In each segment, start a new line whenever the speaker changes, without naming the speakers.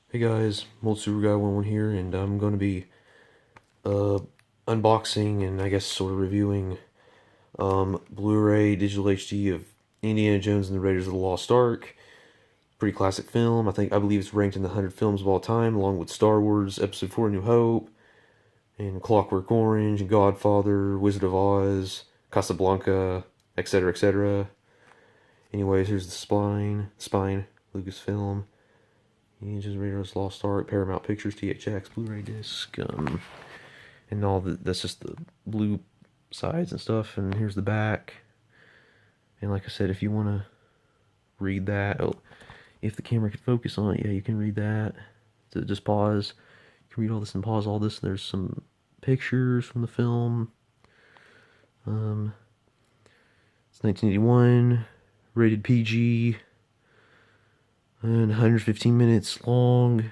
Hey guys, Mold Super Guy 11 here, and I'm going to be unboxing and I guess sort of reviewing Blu Ray Digital HD of Indiana Jones and the Raiders of the Lost Ark. Pretty classic film. I believe it's ranked in the 100 films of all time, along with Star Wars Episode 4: New Hope, and Clockwork Orange, and Godfather, Wizard of Oz, Casablanca, etc., etc. Anyways, here's the spine, Lucasfilm. Just Raiders Lost Ark, Paramount Pictures, THX, Blu-ray disc, and all that's just the blue sides and stuff. And here's the back. And like I said, if you want to read that, if the camera can focus on it, yeah, you can read that. So just pause. You can read all this and pause all this. There's some pictures from the film. It's 1981, rated PG. And 115 minutes long.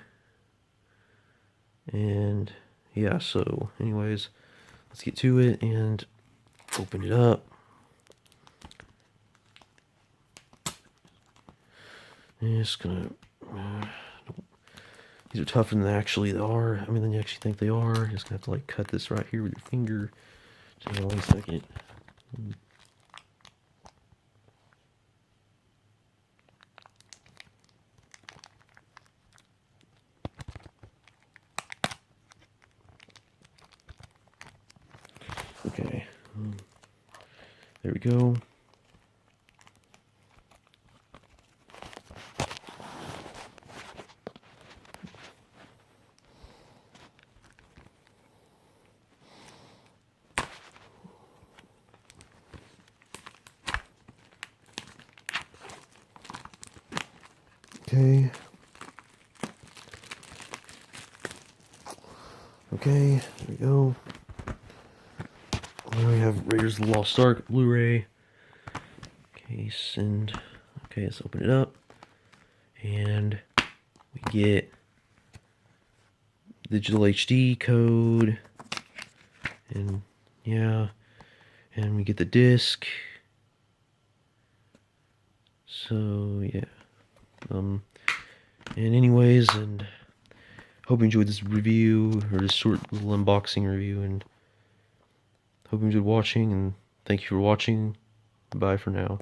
And yeah, so anyways, let's get to it and open it up. And it's gonna these are tougher than they actually are. I mean, than you actually think they are. You're just gonna have to like cut this right here with your finger. Just wait a second. Okay, there we go. Okay. Okay, there we go. Now we have Raiders of the Lost Ark Blu-ray case, and okay, let's open it up, and we get digital HD code, and yeah, and we get the disc. So yeah, and anyways, and hope you enjoyed this review, or this short little unboxing review, and hope you enjoyed watching, and thank you for watching. Bye for now.